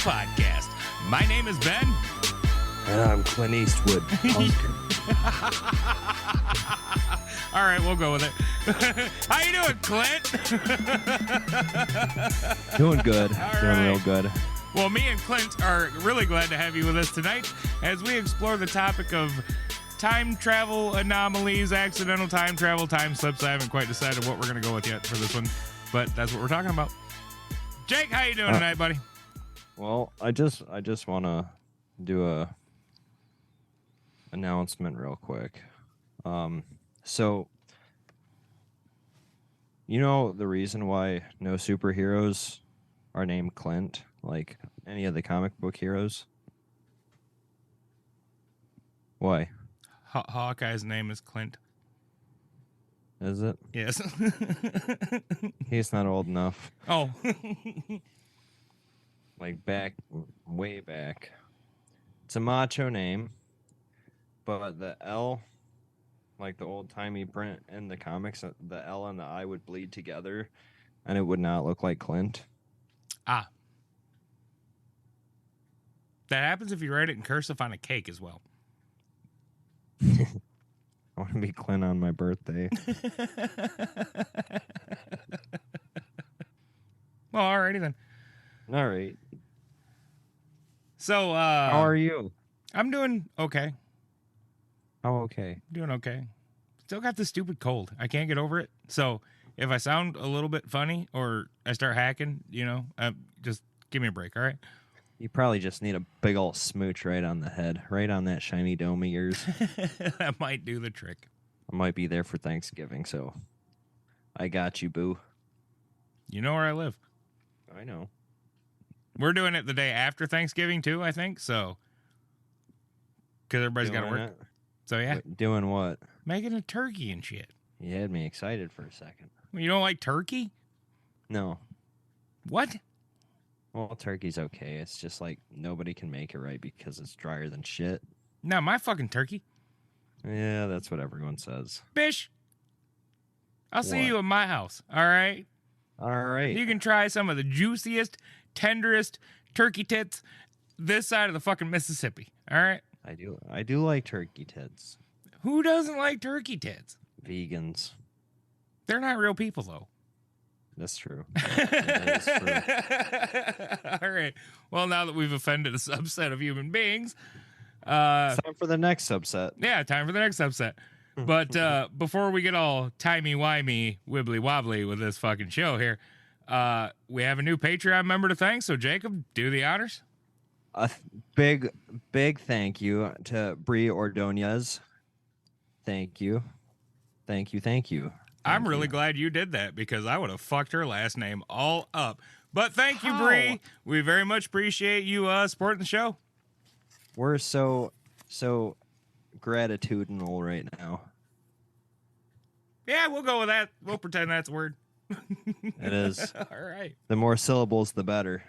Podcast. My name is Ben. And I'm Clint Eastwood. All right, we'll go with it. How you doing, Clint? Doing good. All Doing right. real good. Well, me and Clint are really glad to have you with us tonight as we explore the topic of time travel anomalies, accidental time travel, time slips. I haven't quite decided what we're going to go with yet for this one, but that's what we're talking about. Jake, how you doing tonight, buddy? Well, I just want to do a announcement real quick. So you know the reason why no superheroes are named Clint, like any of the comic book heroes? Why? Hawkeye's name is Clint. Is it? Yes. He's not old enough. Oh. Like way back. It's a macho name, but the L, like the old-timey print in the comics, the L and the I would bleed together, and it would not look like Clint. Ah. That happens if you write it in cursive on a cake as well. I want to be Clint on my birthday. Well, alrighty then. All right. So, How are you? I'm doing okay. How okay? Doing okay. Still got this stupid cold. I can't get over it. So, if I sound a little bit funny or I start hacking, just give me a break, all right? You probably just need a big old smooch right on the head, right on that shiny dome of yours. That might do the trick. I might be there for Thanksgiving, so I got you, boo. You know where I live. I know. We're doing it the day after Thanksgiving, too, I think, so. Because everybody's got to Doing work. it? So, yeah. Wait, doing what? Making a turkey and shit. You had me excited for a second. You don't like turkey? No. What? Well, turkey's okay. It's just like nobody can make it right because it's drier than shit. No, my fucking turkey. Yeah, that's what everyone says. Bish, I'll see What? you at my house, all right? All right. You can try some of the juiciest, tenderest turkey tits this side of the fucking Mississippi, all right? I do like turkey tits. Who doesn't like turkey tits? Vegans. They're not real people, though. That's true. That is true. All right. Well, now that we've offended a subset of human beings, It's time for the next subset. yeah, time for the next subset. But before we get all timey-wimey, wibbly-wobbly with this fucking show here, we have a new Patreon member to thank. So, Jacob, do the honors. A big thank you to Brie Ordonez. Thank you. I'm really glad you did that because I would have fucked her last name all up. But thank you, Bree. We very much appreciate you supporting the show. We're so gratitudinal right now. Yeah, we'll go with that. We'll pretend that's a word. It is. All right. The more syllables, the better.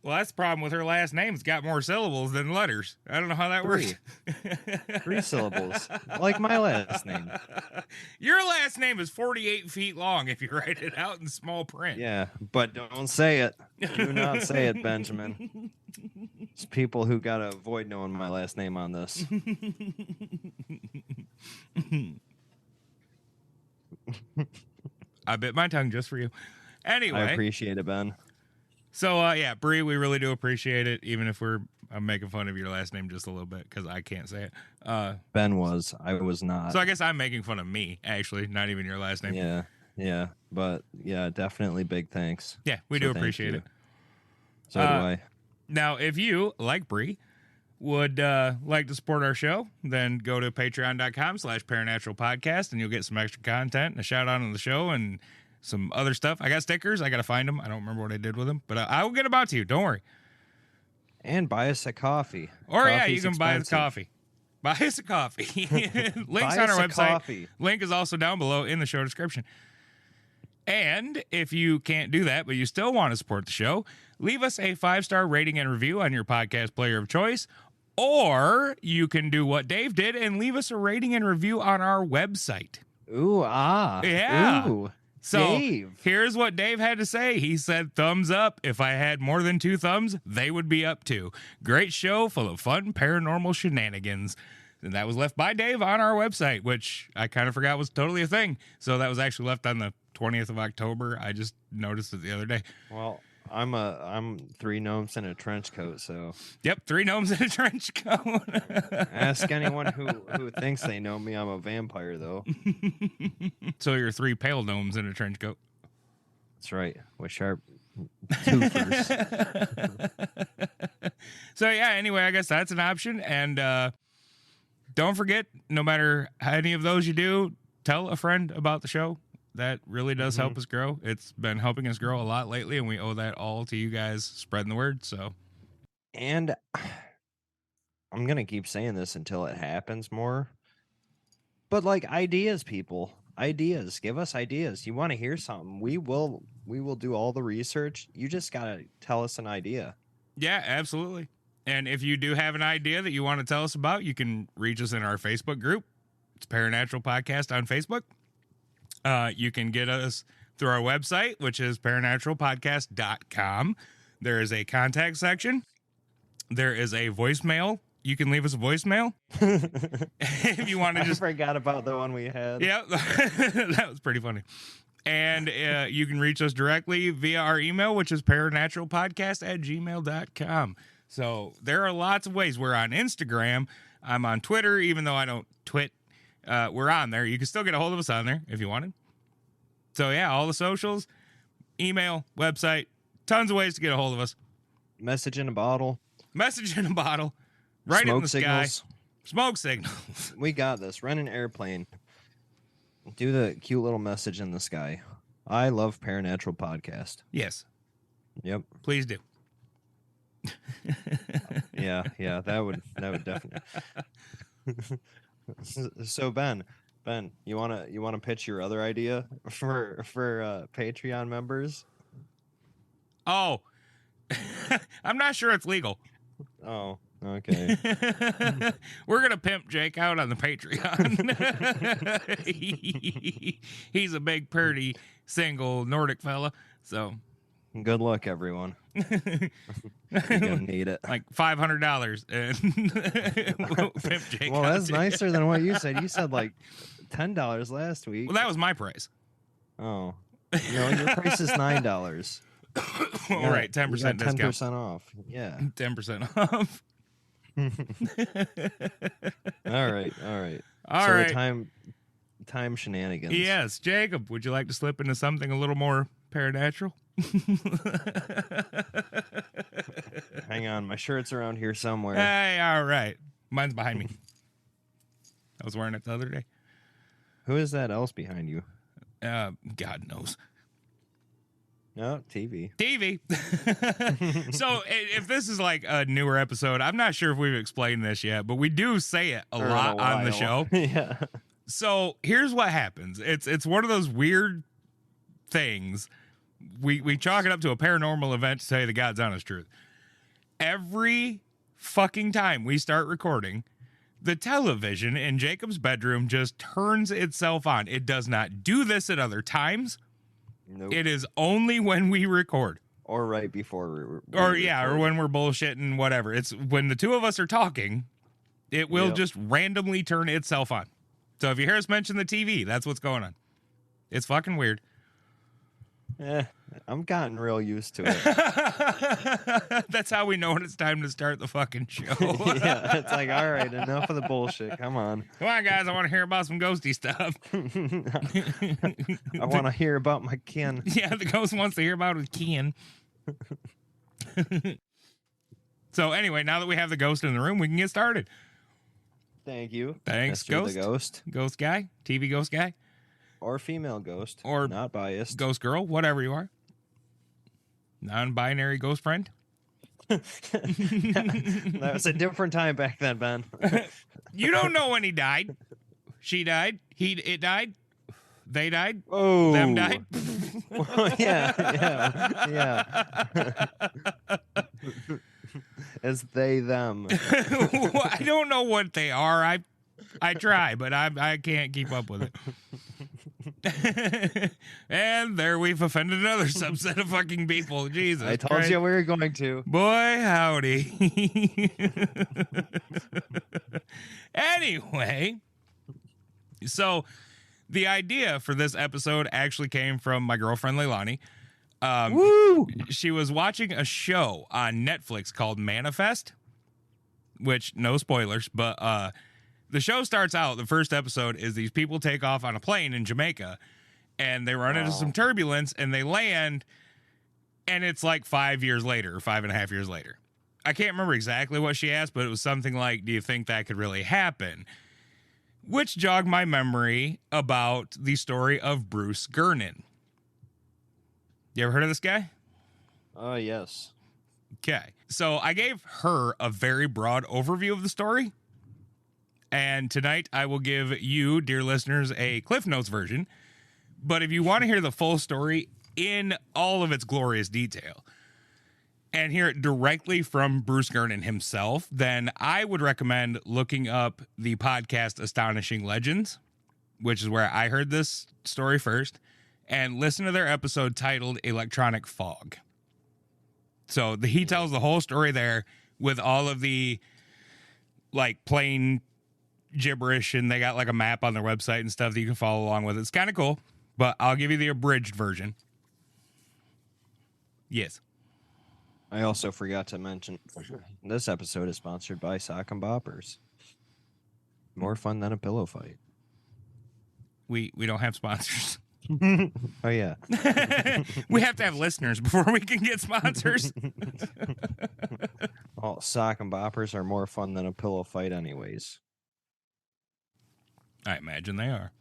Well, that's the problem with her last name. It's got more syllables than letters. I don't know how that works. 3 syllables, like my last name. Your last name is 48 feet long if you write it out in small print. Yeah, but don't say it. Do not say it, Benjamin. It's people who gotta avoid knowing my last name on this. I bit my tongue just for you. Anyway. I appreciate it, Ben. So, yeah, Bree, we really do appreciate it, even if I'm making fun of your last name just a little bit because I can't say it. Ben was. I was not. So I guess I'm making fun of me, actually, not even your last name. Yeah. But, yeah, definitely big thanks. Yeah, we do appreciate it. So do I. Now, if you, like Bree, would like to support our show, then go to patreon.com/paranormalpodcast and you'll get some extra content and a shout out on the show and some other stuff. I got stickers. I got to find them. I don't remember what I did with them, but I will get them out to you. Don't worry. And buy us a coffee. Or, yeah, you can buy us coffee. Buy us a coffee. Links on our website. Coffee. Link is also down below in the show description. And if you can't do that, but you still want to support the show, leave us a 5-star rating and review on your podcast player of choice. Or you can do what Dave did and leave us a rating and review on our website. Ooh, ah. Yeah. Ooh. So Dave. here's what Dave had to say. He said, thumbs up. If I had more than 2 thumbs, they would be up too. Great show full of fun paranormal shenanigans. And that was left by Dave on our website, which I kind of forgot was totally a thing. So that was actually left on the 20th of October. I just noticed it the other day. Well, I'm 3 gnomes in a trench coat, so Yep, 3 gnomes in a trench coat. ask anyone who thinks they know me. I'm a vampire, though. So you're 3 pale gnomes in a trench coat. That's right, with sharp twofers. So yeah, anyway, I guess that's an option. And don't forget, no matter how any of those you do, tell a friend about the show. That really does help us grow. It's been helping us grow a lot lately, and we owe that all to you guys spreading the word. So, And I'm gonna keep saying this until it happens more. But like ideas, people, ideas. Give us ideas. You want to hear something? We will do all the research. You just gotta tell us an idea. yeah, absolutely. And if you do have an idea that you want to tell us about, you can reach us in our Facebook group. It's Paranatural Podcast on Facebook. You can get us through our website, which is paranaturalpodcast.com. There is a contact section. There is a voicemail. You can leave us a voicemail if you want to just. I forgot about the one we had. Yeah, that was pretty funny. And you can reach us directly via our email, which is paranaturalpodcast@gmail.com. So there are lots of ways. We're on Instagram. I'm on Twitter, even though I don't twit. We're on there. You can still get a hold of us on there if you wanted. So yeah, all the socials, email, website, tons of ways to get a hold of us. Message in a bottle. Message in a bottle, right Smoke in the signals. sky. Smoke signals. We got this. Rent an airplane. Do the cute little message in the sky. I love Paranatural Podcast. Yes, Yep. please do. Yeah, that would definitely. So Ben, you wanna pitch your other idea for Patreon members? Oh, I'm not sure it's legal. Oh, okay. We're gonna pimp Jake out on the Patreon. He's a big, pretty, single Nordic fella. So, Good luck, everyone. You're gonna need it. like $500, and we'll pimp Jake. Well, out that's to- nicer than what you said. You said like $10 last week. Well, that was my price. Oh, no, your price is $9. All right, 10% discount. 10% off. Yeah. 10% off. All right. All so right. time shenanigans. Yes, Jacob, would you like to slip into something a little more paranatural? Hang on, my shirt's around here somewhere. Hey, all right. Mine's behind me. I was wearing it the other day. Who is that else behind you? God knows. No, TV. TV. So if this is like a newer episode, I'm not sure if we've explained this yet, but we do say it a lot on the show. Yeah. So here's what happens. It's one of those weird things. We chalk it up to a paranormal event to say the God's honest truth. Every fucking time we start recording, the television in Jacob's bedroom just turns itself on. It does not do this at other times. Nope. It is only when we record. Or right before we Or record. when we're bullshitting, whatever. It's when the two of us are talking, it will Yep. just randomly turn itself on. So if you hear us mention the TV, that's what's going on. It's fucking weird. I'm gotten real used to it. That's how we know when it's time to start the fucking show. Yeah, it's like, all right, enough of the bullshit. Come on. Come on, guys. I want to hear about some ghosty stuff. I want to hear about my kin. Yeah, the ghost wants to hear about his kin. So anyway, now that we have the ghost in the room, we can get started. Thank you. Thanks, Mr. ghost. The ghost. Ghost guy, TV ghost guy, Or female ghost. Or not biased. ghost girl, whatever you are. Non-binary ghost friend. That was a different time back then, Ben. You don't know when he died. She died. It died. They died. Oh, Them died. yeah. It's they them. I don't know what they are. I try, but I can't keep up with it. And there we've offended another subset of fucking people. Jesus I told Christ. you we were going to. Boy, howdy. Anyway, so the idea for this episode actually came from my girlfriend, Leilani. Woo! She was watching a show on Netflix called Manifest, which, no spoilers, but the show starts out, the first episode is these people take off on a plane in Jamaica, and they run into some turbulence, and they land, and it's like 5 years later, or 5.5 years later. I can't remember exactly what she asked, but it was something like, do you think that could really happen? Which jogged my memory about the story of Bruce Gernon. You ever heard of this guy? Oh, yes. Okay. So I gave her a very broad overview of the story. And tonight I will give you, dear listeners, a Cliff Notes version. But if you want to hear the full story in all of its glorious detail and hear it directly from Bruce Gernon himself, then I would recommend looking up the podcast Astonishing Legends, which is where I heard this story first, and listen to their episode titled Electronic Fog. So he tells the whole story there with all of the like plain gibberish, and they got like a map on their website and stuff that you can follow along with. It's kind of cool, but I'll give you the abridged version. Yes. I also forgot to mention this episode is sponsored by Sock and Boppers. More fun than a pillow fight. We don't have sponsors. Oh, yeah. We have to have listeners before we can get sponsors. Well, Sock and Boppers are more fun than a pillow fight anyways. I imagine they are.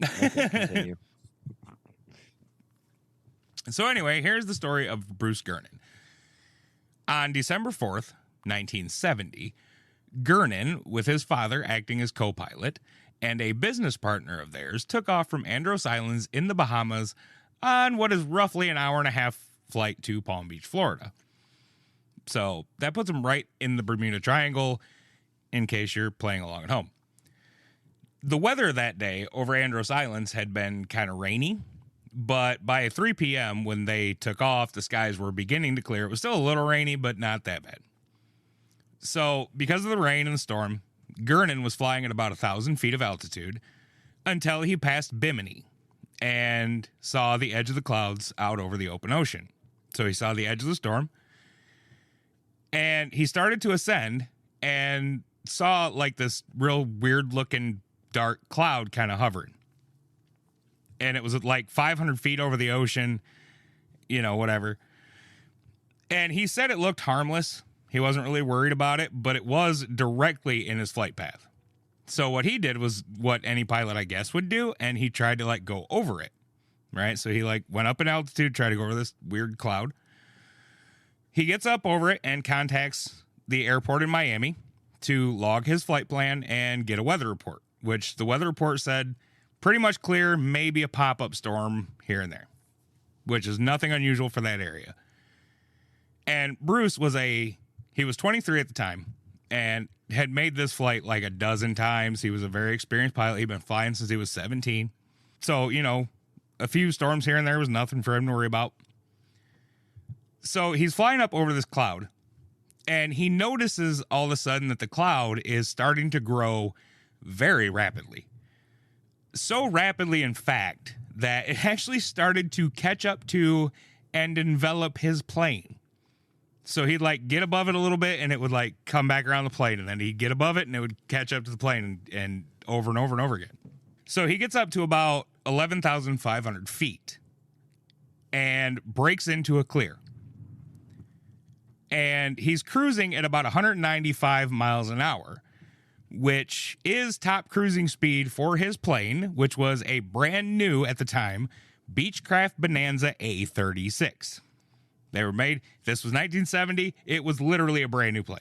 Okay, continue. So anyway, here's the story of Bruce Gernon. On December 4th, 1970, Gernon, with his father acting as co-pilot, and a business partner of theirs took off from Andros Islands in the Bahamas on what is roughly an hour-and-a-half flight to Palm Beach, Florida. So that puts them right in the Bermuda Triangle, in case you're playing along at home. The weather that day over Andros Islands had been kind of rainy, but by 3 p.m. when they took off, the skies were beginning to clear. It was still a little rainy, but not that bad. So because of the rain and the storm, Gernon was flying at about 1,000 feet of altitude until he passed Bimini and saw the edge of the clouds out over the open ocean. So he saw the edge of the storm, and he started to ascend and saw like this real weird looking dark cloud kind of hovering. And it was like 500 feet over the ocean, you know, whatever. And he said it looked harmless. He wasn't really worried about it, but it was directly in his flight path. So what he did was what any pilot, I guess, would do, and he tried to like go over it, right? So he like went up in altitude, tried to go over this weird cloud. He gets up over it and contacts the airport in Miami to log his flight plan and get a weather report, which the weather report said pretty much clear, maybe a pop-up storm here and there, which is nothing unusual for that area. And Bruce was he was 23 at the time and had made this flight like a dozen times. He was a very experienced pilot. He'd been flying since he was 17. So, you know, a few storms here and there was nothing for him to worry about. So he's flying up over this cloud, and he notices all of a sudden that the cloud is starting to grow very rapidly. So rapidly, in fact, that it actually started to catch up to and envelop his plane. So he'd like get above it a little bit and it would like come back around the plane, and then he'd get above it and it would catch up to the plane and over and over and over again. So he gets up to about 11,500 feet and breaks into a clear. And he's cruising at about 195 miles an hour, which is top cruising speed for his plane, which was a brand new at the time Beechcraft Bonanza A36. They were made, this was 1970, it was literally a brand new plane.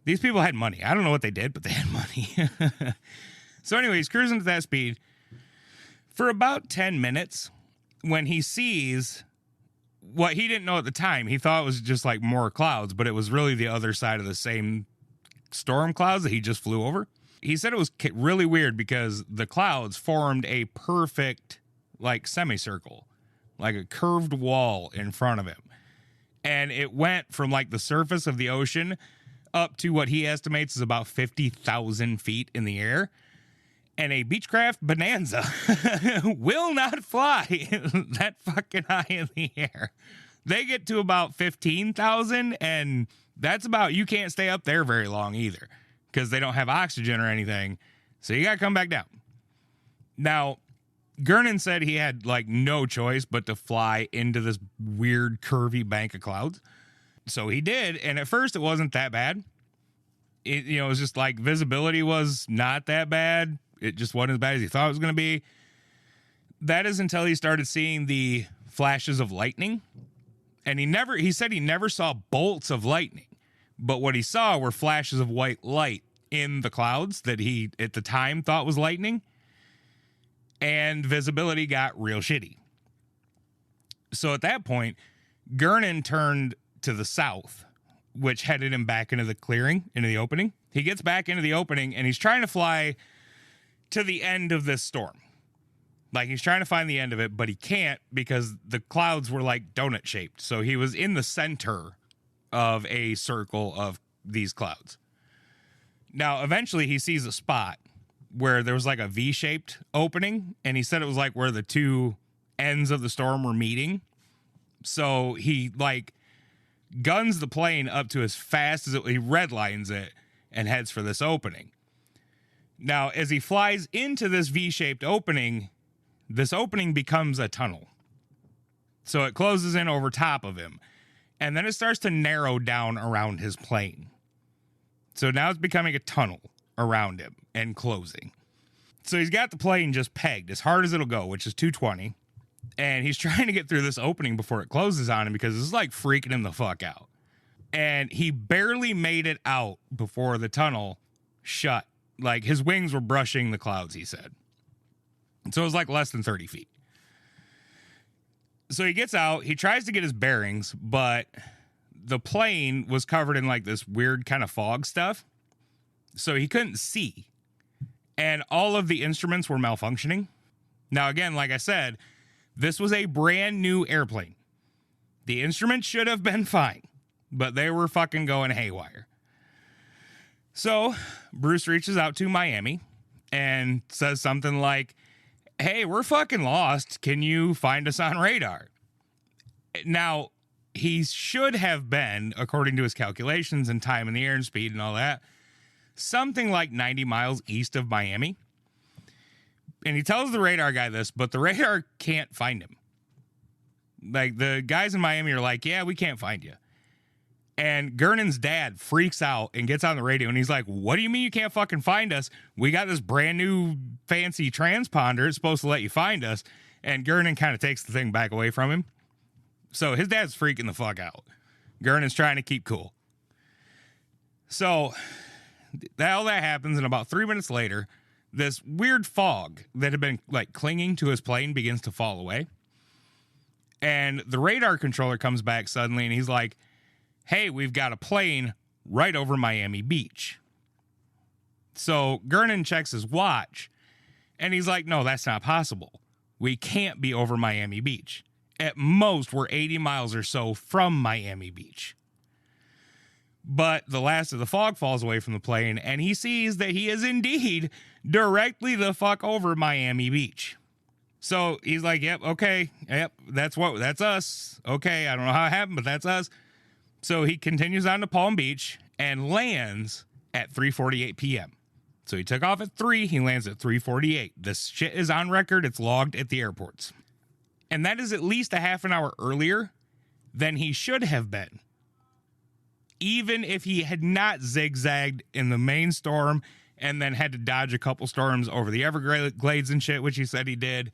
These people had money. I don't know what they did, but they had money. So anyway, he's cruising at that speed for about 10 minutes when he sees what he didn't know at the time. He thought it was just like more clouds, but it was really the other side of the same storm clouds that he just flew over. He said it was really weird because the clouds formed a perfect, like, semicircle, like a curved wall in front of him. And it went from, like, the surface of the ocean up to what he estimates is about 50,000 feet in the air. And a Beechcraft Bonanza will not fly that fucking high in the air. They get to about 15,000, and that's about, you can't stay up there very long either because they don't have oxygen or anything. So you got to come back down. Now, Gernon said he had, like, no choice but to fly into this weird curvy bank of clouds. So he did, and at first it wasn't that bad. It was just like visibility was not that bad. It just wasn't as bad as he thought it was going to be. That is until he started seeing the flashes of lightning. And he said he never saw bolts of lightning, but what he saw were flashes of white light in the clouds that he at the time thought was lightning. And visibility got real shitty. So at that point, Gernon turned to the south, which headed him back into the clearing, into the opening. He gets back into the opening, and he's trying to fly to the end of this storm. Like, he's trying to find the end of it, but he can't because the clouds were, like, donut-shaped. So he was in the center of a circle of these clouds. Now, eventually, he sees a spot where there was, like, a V-shaped opening, and he said it was, like, where the two ends of the storm were meeting. So he, like, guns the plane up to as fast as he redlines it and heads for this opening. Now, as he flies into this V-shaped opening, this opening becomes a tunnel. So it closes in over top of him, and then it starts to narrow down around his plane. So now it's becoming a tunnel around him and closing. So he's got the plane just pegged as hard as it'll go, which is 220. And he's trying to get through this opening before it closes on him because it's like freaking him the fuck out. And he barely made it out before the tunnel shut. Like, his wings were brushing the clouds, he said. So it was like less than 30 feet. So he gets out, he tries to get his bearings, but the plane was covered in like this weird kind of fog stuff. So he couldn't see. And all of the instruments were malfunctioning. Now, again, like I said, this was a brand new airplane. The instruments should have been fine, but they were fucking going haywire. So Bruce reaches out to Miami and says something like, "Hey, we're fucking lost. Can you find us on radar?" Now, he should have been, according to his calculations and time in the air and speed and all that, something like 90 miles east of Miami. And he tells the radar guy this, but the radar can't find him. Like, the guys in Miami are like, "Yeah, we can't find you." And Gernon's dad freaks out and gets on the radio, and he's like, "What do you mean you can't fucking find us? We got this brand new fancy transponder. It's supposed to let you find us." And Gernon kind of takes the thing back away from him. So his dad's freaking the fuck out. Gernon's trying to keep cool. So all that happens, and about 3 minutes later, this weird fog that had been like clinging to his plane begins to fall away. And the radar controller comes back suddenly, and he's like, "Hey, we've got a plane right over Miami Beach." So Gernon checks his watch, and he's like, "No, that's not possible. We can't be over Miami Beach. At most, we're 80 miles or so from Miami Beach." But the last of the fog falls away from the plane, and he sees that he is indeed directly the fuck over Miami Beach. So he's like, "Yep, okay, yep, that's us. Okay, I don't know how it happened, but that's us." So he continues on to Palm Beach and lands at 3:48 p.m. So he took off at 3, he lands at 3:48. This shit is on record, it's logged at the airports. And that is at least a half an hour earlier than he should have been. Even if he had not zigzagged in the main storm and then had to dodge a couple storms over the Everglades and shit, which he said he did,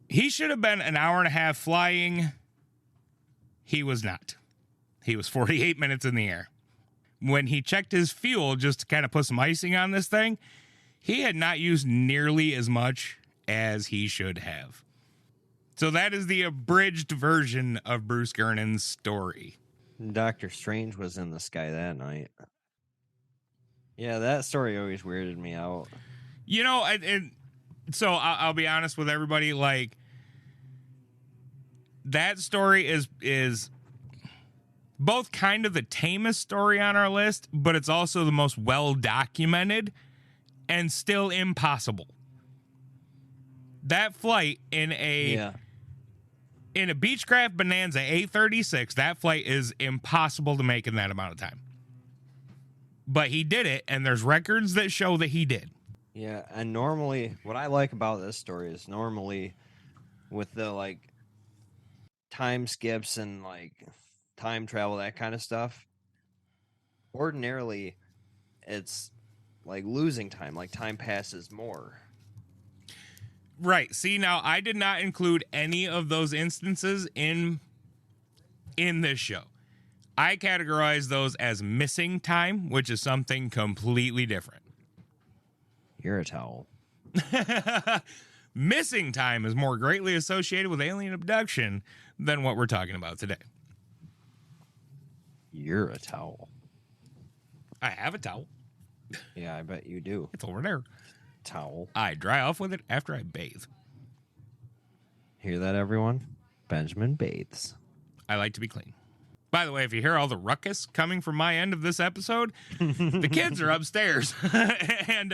he should have been an hour and a half flying. He was not. He was 48 minutes in the air. When he checked his fuel just to kind of put some icing on this thing, he had not used nearly as much as he should have. So that is the abridged version of Bruce Gernon's story. Doctor Strange was in the sky that night. Yeah, that story always weirded me out. You know, so I'll be honest with everybody. Like, that story is both kind of the tamest story on our list, but it's also the most well documented and still impossible. That flight in a Beechcraft Bonanza A36, that flight is impossible to make in that amount of time. But he did it, and there's records that show that he did. Yeah, and normally, what I like about this story is normally with the, like, time skips and, like, time travel, that kind of stuff, ordinarily, it's, like, losing time. Like, time passes more. Right. See, now, I did not include any of those instances in this show. I categorize those as missing time, which is something completely different. You're a towel. Missing time is more greatly associated with alien abduction than what we're talking about today. You're a towel. I have a towel. Yeah, I bet you do. It's over there. Towel. I dry off with it after I bathe. Hear that, everyone? Benjamin bathes. I like to be clean. By the way, if you hear all the ruckus coming from my end of this episode, the kids are upstairs. And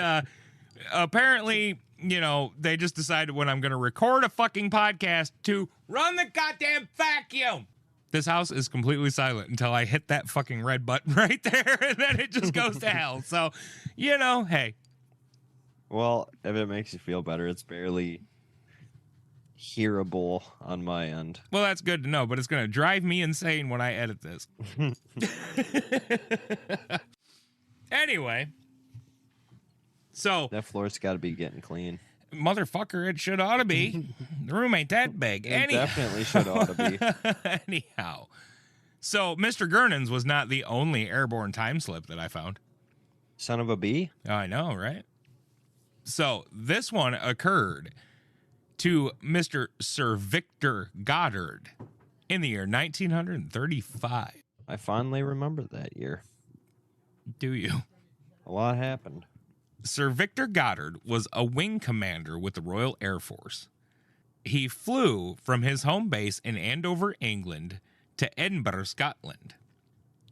apparently, you know, they just decided when I'm going to record a fucking podcast to run the goddamn vacuum. This house is completely silent until I hit that fucking red button right there, and then it just goes to hell. So, you know, hey. Well, if it makes you feel better, it's barely hearable on my end. Well, that's good to know, but it's going to drive me insane when I edit this. Anyway. So That floor's got to be getting clean. Motherfucker, it should ought to be. The room ain't that big. It definitely should ought to be. Anyhow. So Mr. Gernon's was not the only airborne time slip that I found. Son of a bee? I know, right? So this one occurred to Mr. Sir Victor Goddard in the year 1935. I fondly remember that year. Do you? A lot happened. Sir Victor Goddard was a wing commander with the Royal Air Force. He flew from his home base in Andover, England, to Edinburgh, Scotland.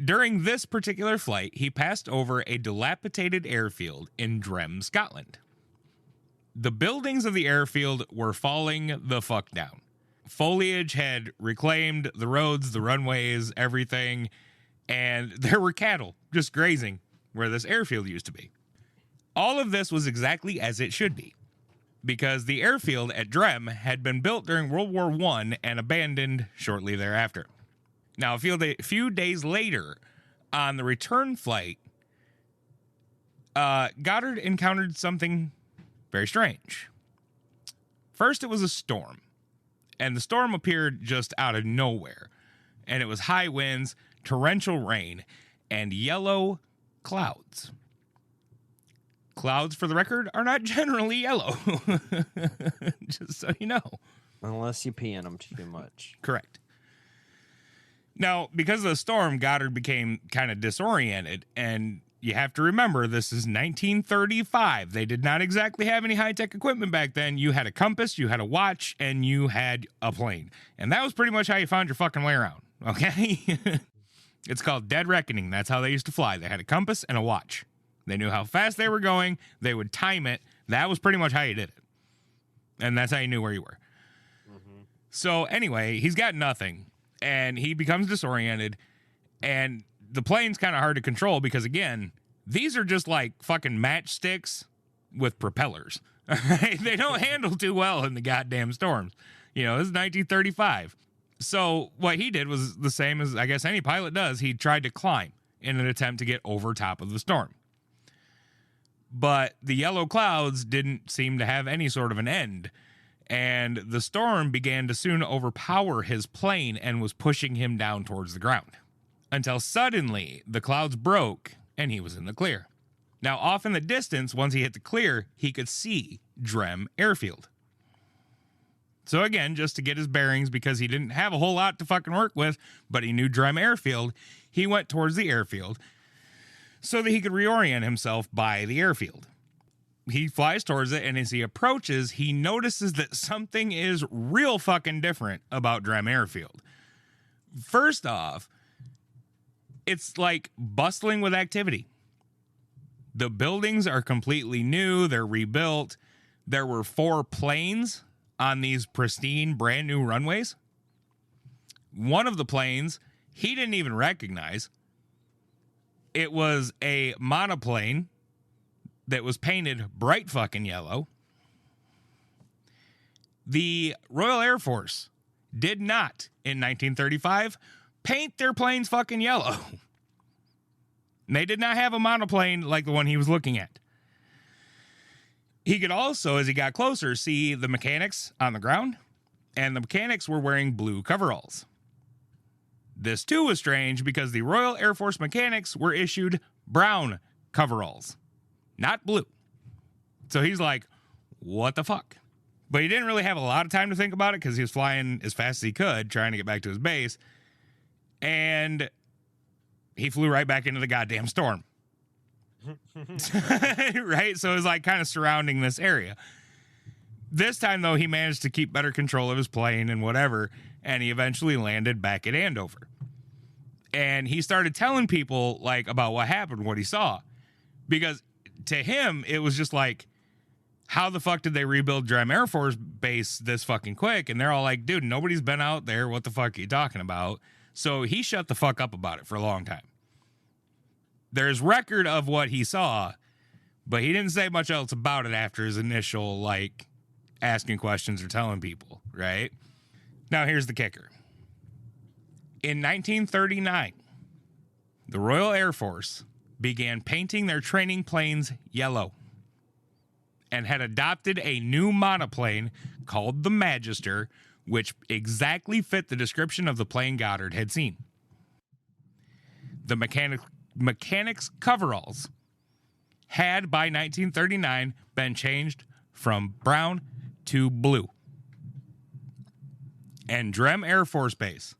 During this particular flight, he passed over a dilapidated airfield in Drem, Scotland. The buildings of the airfield were falling the fuck down. Foliage had reclaimed the roads, the runways, everything, and there were cattle just grazing where this airfield used to be. All of this was exactly as it should be, because the airfield at Drem had been built during World War I and abandoned shortly thereafter. Now, a few days later, on the return flight, Goddard encountered something very strange. First, it was a storm, and the storm appeared just out of nowhere, and it was high winds, torrential rain, and yellow clouds. Clouds, for the record, are not generally yellow. Just so you know. Unless you pee in them too much. Correct. Now, because of the storm, Goddard became kind of disoriented, and you have to remember, this is 1935. They did not exactly have any high-tech equipment back then. You had a compass, you had a watch, and you had a plane. And that was pretty much how you found your fucking way around, okay? It's called Dead Reckoning. That's how they used to fly. They had a compass and a watch. They knew how fast they were going. They would time it. That was pretty much how you did it. And that's how you knew where you were. Mm-hmm. So anyway, he's got nothing. And he becomes disoriented. And the plane's kind of hard to control because, again, these are just like fucking matchsticks with propellers. All right? They don't handle too well in the goddamn storms. You know, this is 1935. So what he did was the same as I guess any pilot does. He tried to climb in an attempt to get over top of the storm. But the yellow clouds didn't seem to have any sort of an end, and the storm began to soon overpower his plane and was pushing him down towards the ground, until suddenly the clouds broke and he was in the clear. Now, off in the distance, once he hit the clear, he could see Drem Airfield. So again, just to get his bearings, because he didn't have a whole lot to fucking work with, but he knew Drem Airfield, he went towards the airfield, so that he could reorient himself by the airfield. He flies towards it, and as he approaches, he notices that something is real fucking different about Drem Airfield. First off, it's like bustling with activity. The buildings are completely new. They're rebuilt. There were 4 planes on these pristine, brand new runways. One of the planes he didn't even recognize. It was a monoplane that was painted bright fucking yellow. The Royal Air Force did not, in 1935, paint their planes fucking yellow. They did not have a monoplane like the one he was looking at. He could also, as he got closer, see the mechanics on the ground, and the mechanics were wearing blue coveralls. This too was strange because the Royal Air Force mechanics were issued brown coveralls, not blue. So he's like, what the fuck? But he didn't really have a lot of time to think about it because he was flying as fast as he could, trying to get back to his base. And he flew right back into the goddamn storm. Right? So it was like kind of surrounding this area. This time, though, he managed to keep better control of his plane and whatever, and he eventually landed back at Andover. And he started telling people, like, about what happened, what he saw. Because to him, it was just like, how the fuck did they rebuild Drem Air Force Base this fucking quick? And they're all like, dude, nobody's been out there. What the fuck are you talking about? So he shut the fuck up about it for a long time. There's record of what he saw, but he didn't say much else about it after his initial, like, asking questions or telling people, right? Now, here's the kicker. In 1939, the Royal Air Force began painting their training planes yellow and had adopted a new monoplane called the Magister, which exactly fit the description of the plane Goddard had seen. The mechanics' coveralls had, by 1939, been changed from brown to blue. And Drem Air Force Base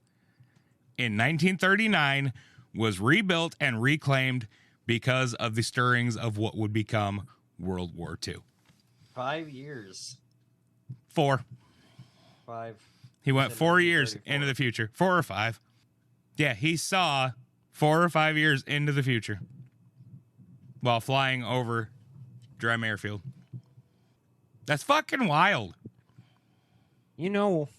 in 1939 was rebuilt and reclaimed because of the stirrings of what would become World War II. 5 years. 4. 5. He went 4 years into the future. 4 or 5. Yeah, he saw 4 or 5 years into the future while flying over Drem Airfield. That's fucking wild. You know,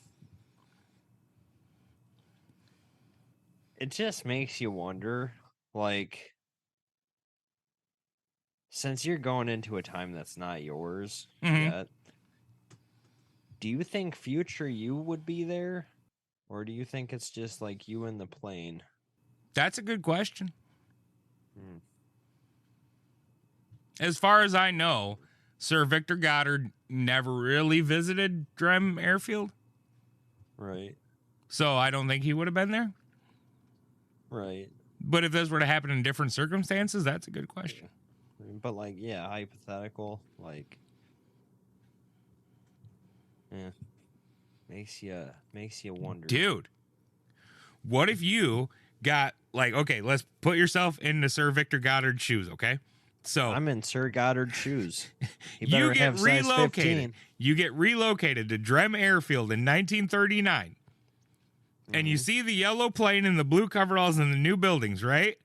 it just makes you wonder, like, since you're going into a time that's not yours yet, do you think future you would be there? Or do you think it's just like you and the plane? That's a good question. As far as I know, Sir Victor Goddard never really visited Drem Airfield. Right. So I don't think he would have been there. Right. But if this were to happen in different circumstances, that's a good question. But, like, yeah, hypothetical, like, yeah, makes you wonder. Dude, what if you got, like, okay, let's put yourself into Sir Victor Goddard's shoes, okay? So I'm in Sir Goddard's shoes. He you better get have size relocated. 15. You get relocated to Drem Airfield in 1939. And you see the yellow plane and the blue coveralls and the new buildings, right?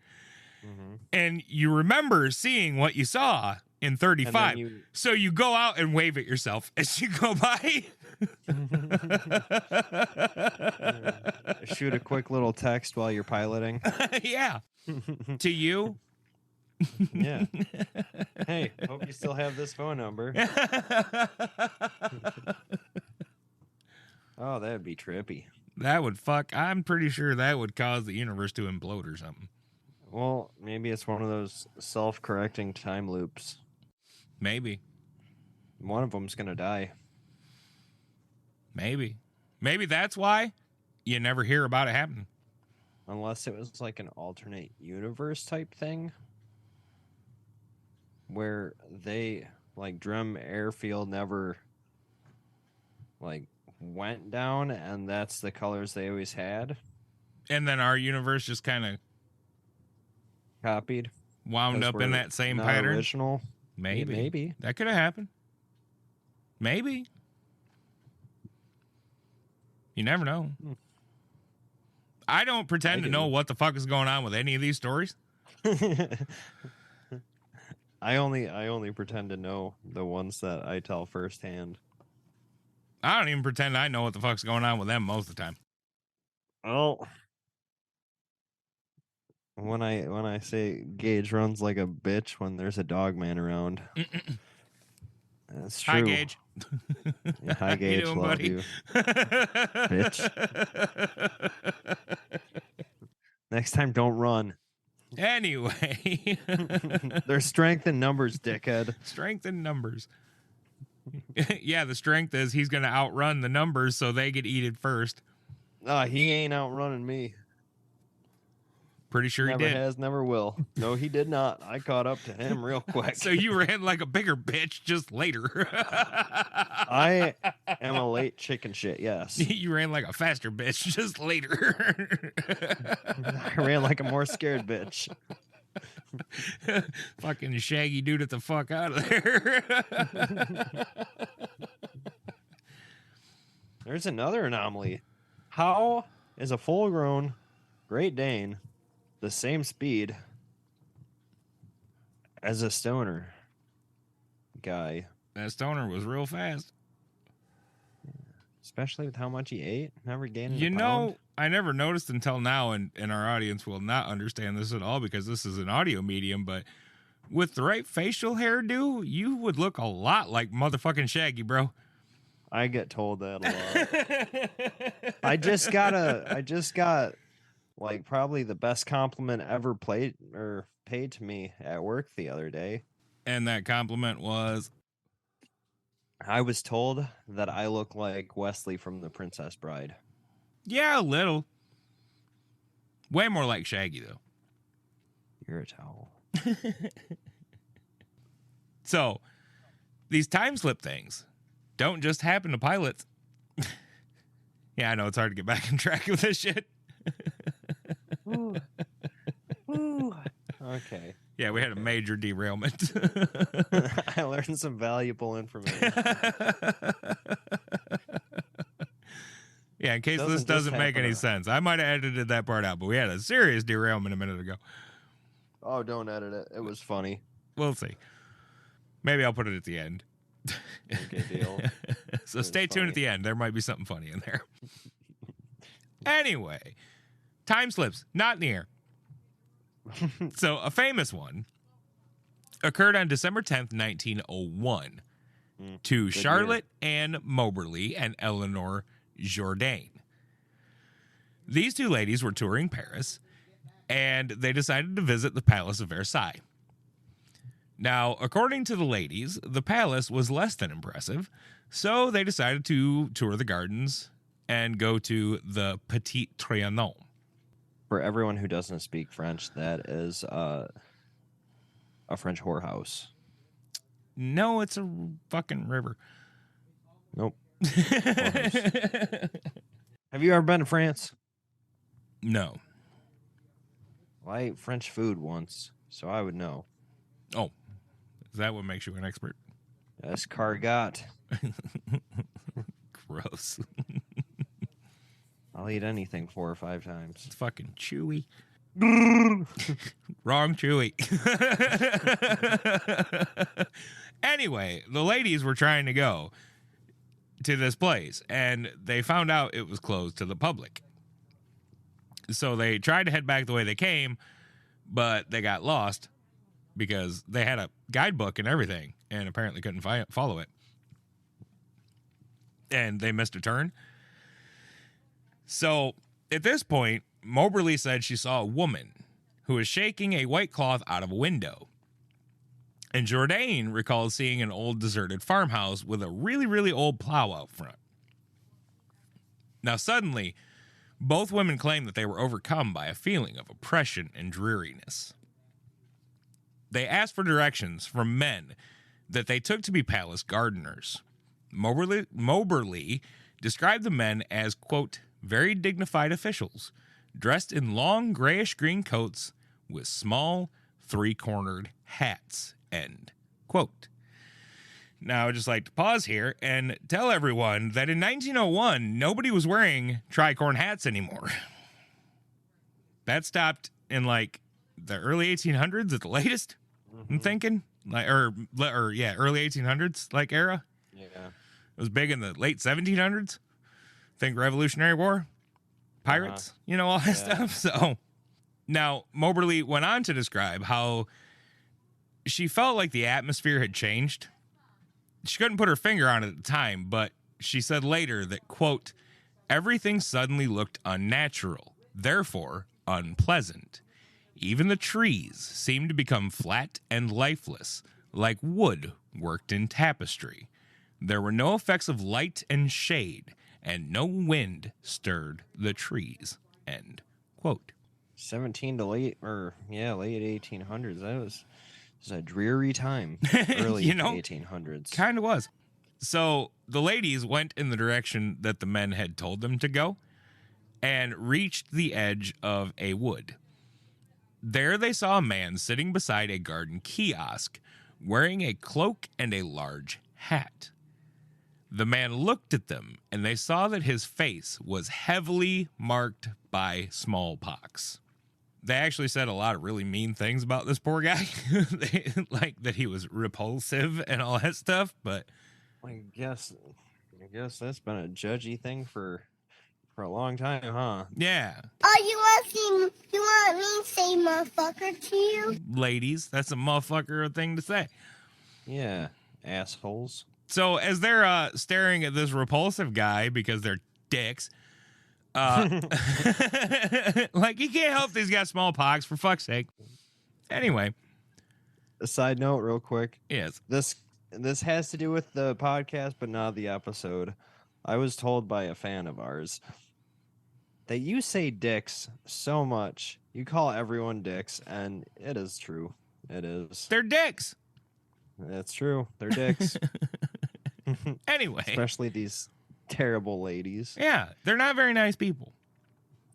And you remember seeing what you saw in 35. So you go out and wave at yourself as you go by. Shoot a quick little text while you're piloting. Yeah. To you. Yeah. Hey, hope you still have this phone number. Oh, that'd be trippy. That would I'm pretty sure that would cause the universe to implode or something. Well, maybe it's one of those self-correcting time loops. Maybe. One of them's going to die. Maybe that's why you never hear about it happening. Unless it was like an alternate universe type thing. Where they, like, Drem Airfield never, like, went down, and that's the colors they always had. And then our universe just kind of copied. wound 'Cause up in we're that same not pattern. Original. Maybe. Maybe. That could have happened. Maybe. You never know. I don't pretend to know what the fuck is going on with any of these stories. I only pretend to know the ones that I tell firsthand. I don't even pretend I know what the fuck's going on with them most of the time. Oh, when I say Gage runs like a bitch when there's a dog man around, that's true. Hi, Gage. Yeah, hi, How Gage. you doing, Love buddy? you, bitch. Next time, don't run. Anyway. There's strength in numbers, dickhead. Strength in numbers. Yeah, the strength is he's going to outrun the numbers so they get eaten first. He ain't outrunning me. Pretty sure Never he did. has, never will. No, he did not. I caught up to him real quick. So you ran like a bigger bitch just later. I am a late chicken shit, yes. You ran like a faster bitch just later. I ran like a more scared bitch. Fucking Shaggy dude it the fuck out of there. There's another anomaly. How is a full-grown Great Dane the same speed as a stoner guy? That stoner was real fast. Especially with how much he ate, never gaining You a know, pound. I never noticed until now, and our audience will not understand this at all because this is an audio medium, but with the right facial hairdo, you would look a lot like motherfucking Shaggy, bro. I get told that a lot. I just got like probably the best compliment ever paid to me at work the other day. And that compliment was, I was told that I look like Wesley from The Princess Bride. yeah, a little. Way more like Shaggy, though. You're a towel. So, these time slip things don't just happen to pilots. Yeah, I know it's hard to get back on track with this shit. Ooh. Ooh. Okay. Yeah, we had a major derailment. I learned some valuable information. Yeah, in case this doesn't make any sense. I might have edited that part out, but we had a serious derailment a minute ago. Oh, don't edit it. It was funny. We'll see. Maybe I'll put it at the end. Okay, deal. So stay tuned at the end. There might be something funny in there. Anyway, time slips, not in the air. So a famous one occurred on December 10th, 1901 to Charlotte Ann Moberly and Eleanor Jourdain. These two ladies were touring Paris, and they decided to visit the Palace of Versailles. Now, according to the ladies, the palace was less than impressive, so they decided to tour the gardens and go to the Petit Trianon. For everyone who doesn't speak French, that is a French whorehouse. No, it's a fucking river. Nope. Have you ever been to France? No. Well, I ate French food once, so I would know. Oh, is that what makes you an expert? Escargot. Gross. I'll eat anything 4 or 5 times. It's fucking chewy. Wrong chewy. Anyway, the ladies were trying to go to this place, and they found out it was closed to the public. So they tried to head back the way they came, but they got lost because they had a guidebook and everything, and apparently couldn't follow it. And they missed a turn. So at this point, Moberly said she saw a woman who was shaking a white cloth out of a window. And Jourdain recalls seeing an old deserted farmhouse with a really, really old plow out front. Now, suddenly, both women claimed that they were overcome by a feeling of oppression and dreariness. They asked for directions from men that they took to be palace gardeners. Moberly described the men as, quote, very dignified officials, dressed in long grayish-green coats with small, three-cornered hats, end quote. Now, I'd just like to pause here and tell everyone that in 1901, nobody was wearing tricorn hats anymore. That stopped in like the early 1800s at the latest. I'm thinking, like, early 1800s like era. Yeah. It was big in the late 1700s. Think Revolutionary War, pirates, all that stuff. So now Moberly went on to describe how she felt like the atmosphere had changed. She couldn't put her finger on it at the time, but she said later that, quote, everything suddenly looked unnatural, therefore unpleasant. Even the trees seemed to become flat and lifeless, like wood worked in tapestry. There were no effects of light and shade, and no wind stirred the trees, end quote. 17 to late 1800s. That was a dreary time. Early 1800s. Kind of was. So the ladies went in the direction that the men had told them to go and reached the edge of a wood. There they saw a man sitting beside a garden kiosk wearing a cloak and a large hat. The man looked at them, and they saw that his face was heavily marked by smallpox. They actually said a lot of really mean things about this poor guy, like that he was repulsive and all that stuff. But I guess that's been a judgy thing for a long time, huh? Yeah. Oh, you want me to say motherfucker to you? Ladies, that's a motherfucker thing to say. Yeah, assholes. So as they're staring at this repulsive guy because they're dicks, like, you can't help these guys smallpox, for fuck's sake. Anyway. A side note real quick. Yes. This has to do with the podcast, but not the episode. I was told by a fan of ours that you say dicks so much. You call everyone dicks, and it is true. It is. They're dicks. That's true. They're dicks. Anyway. Especially these terrible ladies. Yeah, they're not very nice people.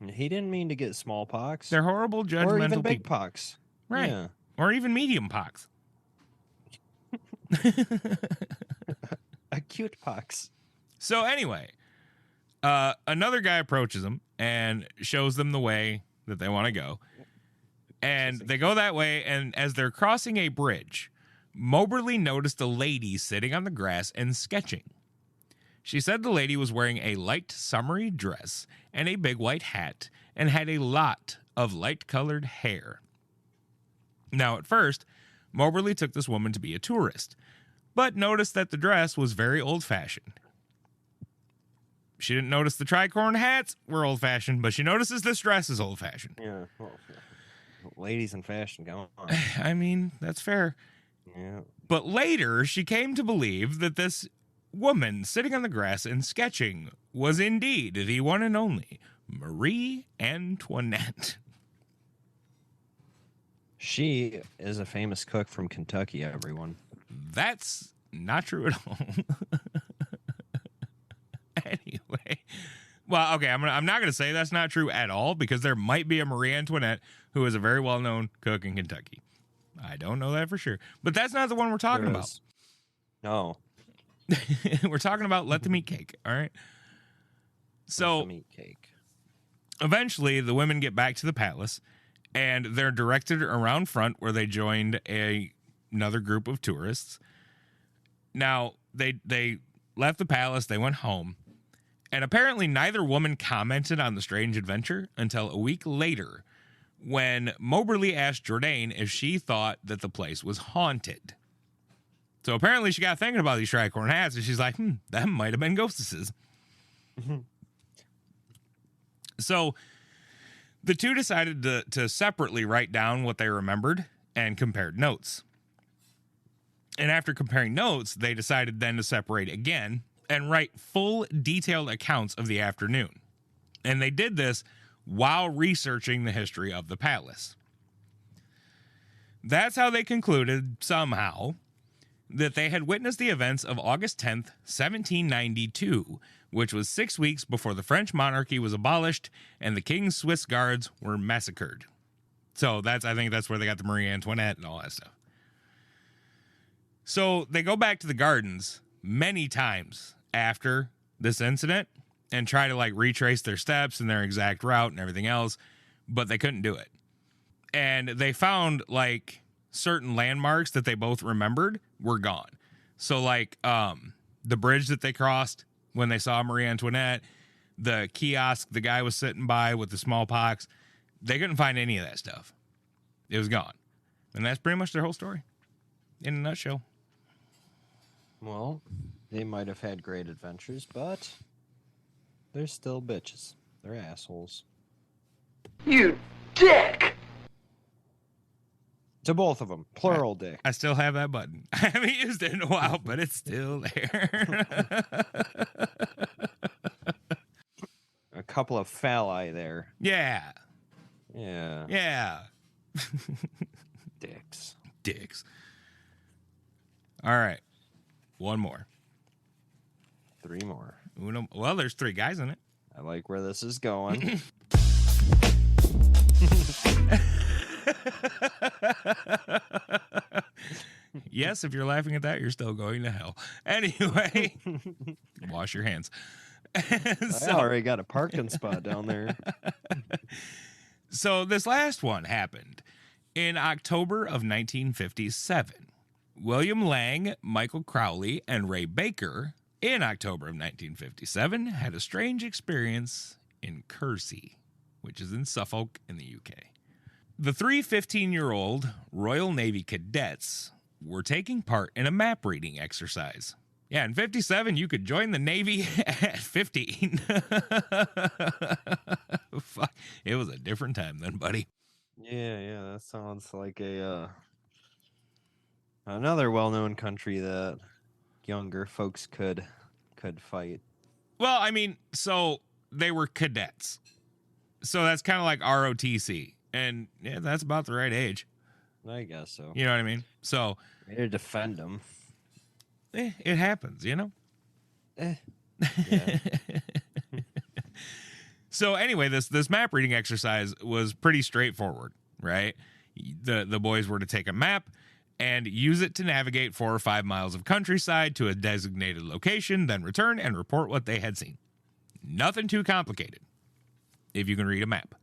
He didn't mean to get smallpox. They're horrible, judgmental or even big people. pox. Right. Yeah. Or even medium pox. Acute pox. So anyway, another guy approaches them and shows them the way that they want to go. And they go that way, and as they're crossing a bridge, Moberly noticed a lady sitting on the grass and sketching. She said the lady was wearing a light summery dress and a big white hat and had a lot of light-colored hair. Now, at first, Moberly took this woman to be a tourist, but noticed that the dress was very old-fashioned. She didn't notice the tricorn hats were old-fashioned, but she notices this dress is old-fashioned. Yeah. Well, ladies in fashion, go on. I mean, that's fair. Yeah. But later, she came to believe that this woman sitting on the grass and sketching was indeed the one and only Marie Antoinette. She is a famous cook from Kentucky, everyone. That's not true at all. Anyway. Well, okay, I'm not going to say that's not true at all, because there might be a Marie Antoinette who is a very well-known cook in Kentucky. I don't know that for sure. But that's not the one we're talking about. No. We're talking about Let the Meat Cake, all right? So, Let the meat cake. Eventually, the women get back to the palace, and they're directed around front where they joined another group of tourists. Now, they left the palace, they went home, and apparently neither woman commented on the strange adventure until a week later, when Moberly asked Jourdain if she thought that the place was haunted. So apparently she got thinking about these tricorn hats, and she's like, that might have been ghostesses. So the two decided to separately write down what they remembered and compared notes. And after comparing notes, they decided then to separate again and write full detailed accounts of the afternoon. And they did this while researching the history of the palace. That's how they concluded, somehow, that they had witnessed the events of August 10th, 1792, which was 6 weeks before the French monarchy was abolished and the king's Swiss guards were massacred. So I think that's where they got the Marie Antoinette and all that stuff. So they go back to the gardens many times after this incident and try to like retrace their steps and their exact route and everything else, but they couldn't do it. And they found like certain landmarks that they both remembered were gone. So like the bridge that they crossed when they saw Marie Antoinette, the kiosk the guy was sitting by with the smallpox, they couldn't find any of that stuff. It was gone. And that's pretty much their whole story in a nutshell. Well, they might have had great adventures, but they're still bitches. They're assholes. You dick! To both of them. Plural dick. I still have that button. I haven't used it in a while, but it's still there. A couple of phalli there. Yeah. Yeah. Yeah. Dicks. Dicks. All right. One more. 3 more. Well, there's 3 guys in it. I like where this is going. Yes, if you're laughing at that, you're still going to hell. Anyway, wash your hands. I already got a parking spot down there. So this last one happened in October of 1957. William Lang, Michael Crowley, and Ray Baker, in October of 1957, had a strange experience in Kersey, which is in Suffolk in the UK. The 3 15-year-old Royal Navy cadets were taking part in a map reading exercise. Yeah, in 57, you could join the Navy at 15. Fuck, it was a different time then, buddy. Yeah, that sounds like another well-known country that younger folks could fight. Well, I mean, so they were cadets. So that's kind of like ROTC. And yeah, that's about the right age. I guess so. You know what I mean? So Way to defend them. it happens, you know? Yeah. So anyway, this map reading exercise was pretty straightforward, right? The boys were to take a map and use it to navigate 4 or 5 miles of countryside to a designated location, then return and report what they had seen. Nothing too complicated, if you can read a map.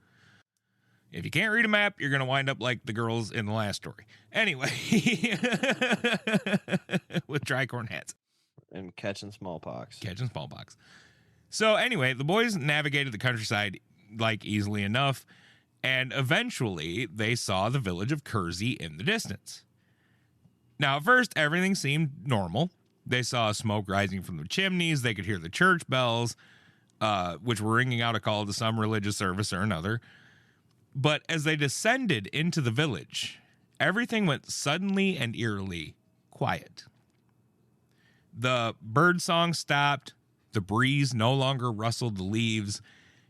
If you can't read a map, you're going to wind up like the girls in the last story. Anyway, with tricorn hats. And catching smallpox. So anyway, the boys navigated the countryside like easily enough, and eventually they saw the village of Kersey in the distance. Now, at first, everything seemed normal. They saw smoke rising from the chimneys. They could hear the church bells, which were ringing out a call to some religious service or another. But as they descended into the village, everything went suddenly and eerily quiet. The bird song stopped, the breeze no longer rustled the leaves,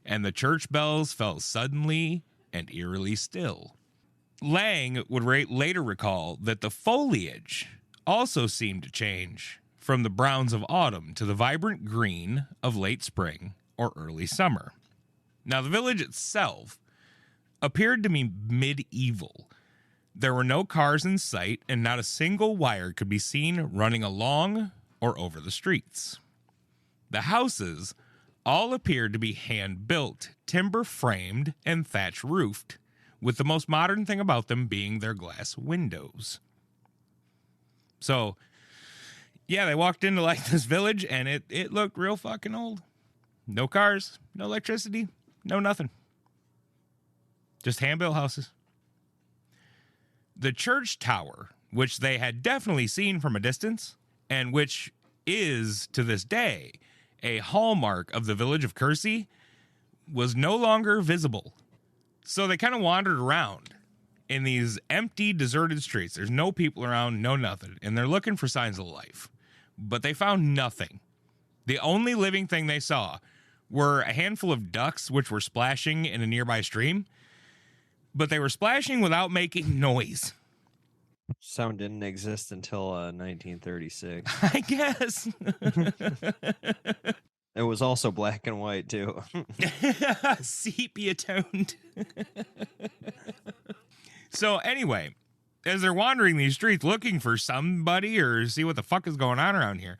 and the church bells fell suddenly and eerily still. Lang would later recall that the foliage also seemed to change from the browns of autumn to the vibrant green of late spring or early summer. Now, the village itself appeared to be medieval. There were no cars in sight, and not a single wire could be seen running along or over the streets. The houses all appeared to be hand-built, timber-framed, and thatch-roofed, with the most modern thing about them being their glass windows. So, yeah, they walked into like this village, and it looked real fucking old. No cars, no electricity, no nothing. Just hand-built houses. The church tower, which they had definitely seen from a distance, and which is, to this day, a hallmark of the village of Kersey, was no longer visible. So they kind of wandered around in these empty, deserted streets. There's no people around, no nothing, and they're looking for signs of life. But they found nothing. The only living thing they saw were a handful of ducks, which were splashing in a nearby stream, but they were splashing without making noise. Sound didn't exist until 1936. I guess. It was also black and white, too. Sepia toned. So anyway, as they're wandering these streets looking for somebody or see what the fuck is going on around here,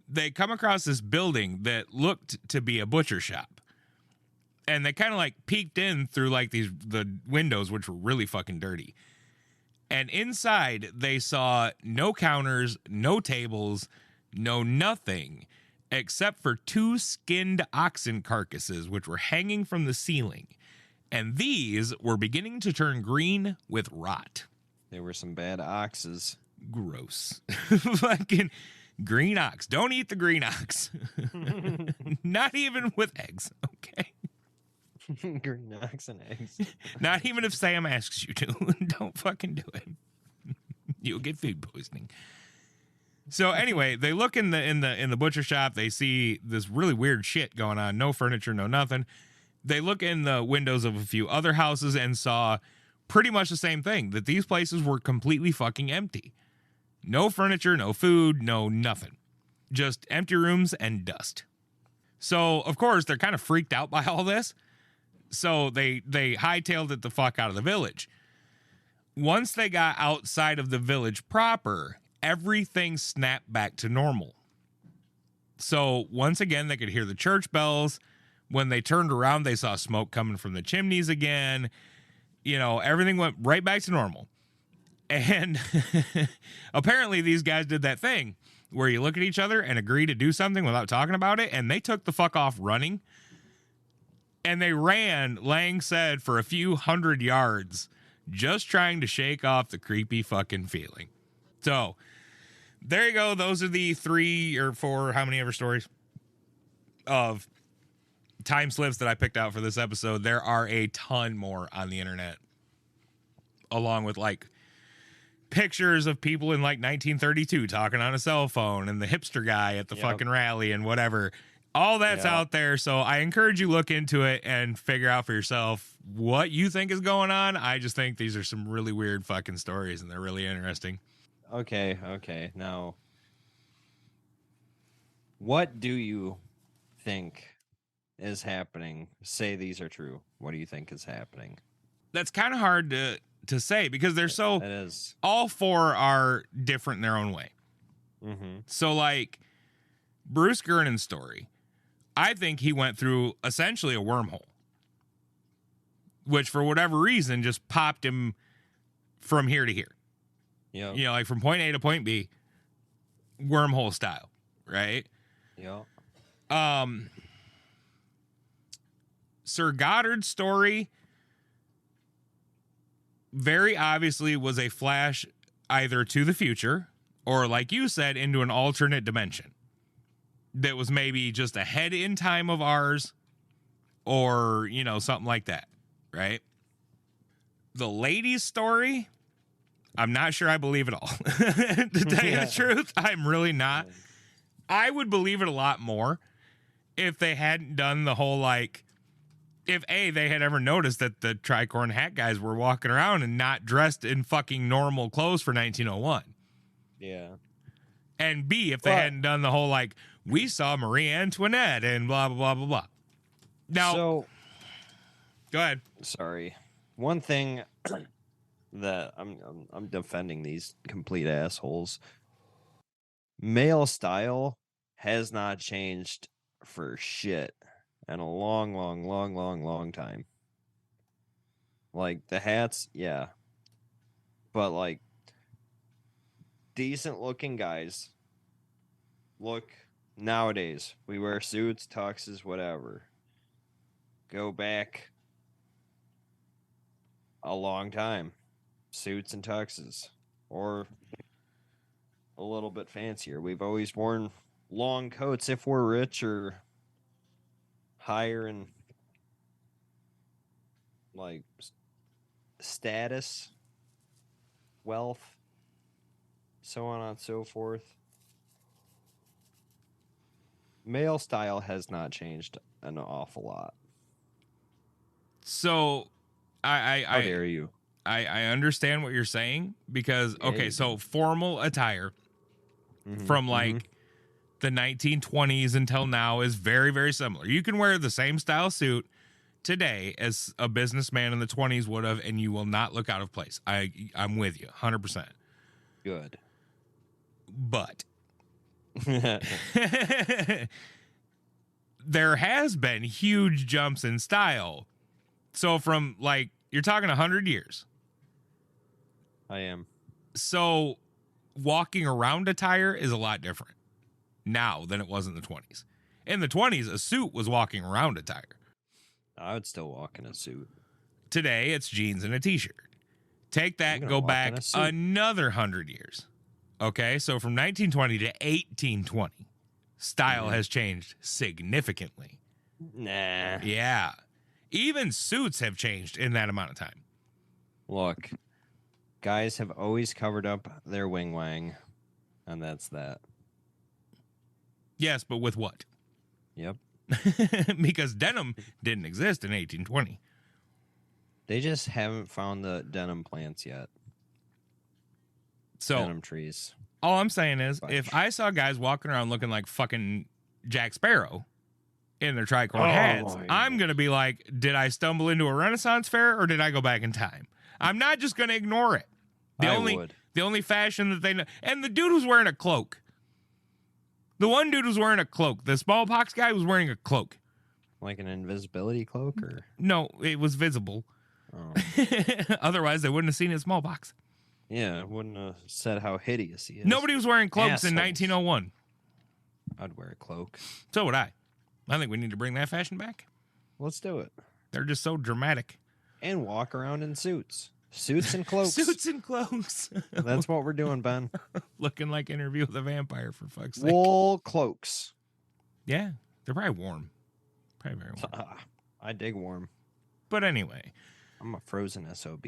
they come across this building that looked to be a butcher shop. And they kind of like peeked in through like the windows, which were really fucking dirty. And inside they saw no counters, no tables, no nothing, except for 2 skinned oxen carcasses, which were hanging from the ceiling. And these were beginning to turn green with rot. There were some bad oxes. Gross. Fucking green ox. Don't eat the green ox. Not even with eggs, okay? Green ox and eggs. Not even if Sam asks you to. Don't fucking do it. You'll get food poisoning. So anyway, they look in the butcher shop. They see this really weird shit going on. No furniture, no nothing. They look in the windows of a few other houses and saw pretty much the same thing, that these places were completely fucking empty. No furniture, no food, no nothing. Just empty rooms and dust. So, of course, they're kind of freaked out by all this. So they hightailed it the fuck out of the village. Once they got outside of the village proper, everything snapped back to normal. So once again, they could hear the church bells. When they turned around, they saw smoke coming from the chimneys again. You know, everything went right back to normal. And apparently these guys did that thing where you look at each other and agree to do something without talking about it. And they took the fuck off running. And they ran, Lang said, for a few hundred yards, just trying to shake off the creepy fucking feeling. So, there you go. Those are the 3 or 4, how many ever stories of time slips that I picked out for this episode. There are a ton more on the internet, along with like pictures of people in like 1932 talking on a cell phone and the hipster guy at the fucking rally and whatever. All that's out there, so I encourage you look into it and figure out for yourself what you think is going on. I just think these are some really weird fucking stories, and they're really interesting. Okay. Now, what do you think is happening? Say these are true. What do you think is happening? That's kind of hard to say because they're so... It is. All 4 are different in their own way. Mm-hmm. So, like, Bruce Gernon's story... I think he went through essentially a wormhole, which for whatever reason just popped him from here to here. Yeah. You know, like from point A to point B, wormhole style, right? Yeah. Sir Goddard's story very obviously was a flash either to the future or, like you said, into an alternate dimension. That was maybe just ahead in time of ours or, you know, something like that, right? The lady's story, I'm not sure I believe it all. To tell you the truth, I'm really not. I would believe it a lot more if they hadn't done the whole, like, if A, they had ever noticed that the tricorn hat guys were walking around and not dressed in fucking normal clothes for 1901. Yeah. And B, if they hadn't done the whole, like, we saw Marie Antoinette and blah, blah, blah, blah, blah. Now, so, go ahead. Sorry. One thing that I'm defending these complete assholes. Male style has not changed for shit in a long time. Like, the hats, yeah. But, like, decent looking guys look nowadays. We wear suits, tuxes, whatever. Go back a long time. Suits and tuxes. Or a little bit fancier. We've always worn long coats if we're rich or higher in like status, wealth, so on and so forth. Male style has not changed an awful lot. So, How dare you? I understand what you're saying because, okay, so formal attire from like the 1920s until now is very, very similar. You can wear the same style suit today as a businessman in the 20s would have, and you will not look out of place. I'm with you 100%. Good. But there has been huge jumps in style. So from like, you're talking 100 years. I am. So walking around attire is a lot different now than it was in the 20s. In the 20s, a suit was walking around attire. I would still walk in a suit. Today, it's jeans and a t-shirt. Take that, go back another 100 years. Okay, so from 1920 to 1820, style has changed significantly. Nah. Yeah. Even suits have changed in that amount of time. Look, guys have always covered up their wing wang, and that's that. Yes, but with what? Yep. Because denim didn't exist in 1820. They just haven't found the denim plants yet. So Denim trees. all I'm saying is, if I saw guys walking around looking like fucking Jack Sparrow in their tricorn hats, I'm going to be like, did I stumble into a Renaissance fair or did I go back in time? I'm not just going to ignore it. The only fashion that they know. And the dude was wearing a cloak. The one dude was wearing a cloak. The smallpox guy was wearing a cloak. Like an invisibility cloak, or? No, it was visible. Oh. Otherwise, they wouldn't have seen his smallpox. Yeah, it wouldn't have said how hideous he is. Nobody was wearing cloaks in 1901. I'd wear a cloak. So would I. I think we need to bring that fashion back. Let's do it. They're just so dramatic. And walk around in suits. Suits and cloaks. Suits and cloaks. That's what we're doing, Ben. Looking like Interview with a Vampire, for fuck's sake. Wool cloaks. Yeah, they're probably warm. Probably very warm. I dig warm. But anyway. I'm a frozen SOB.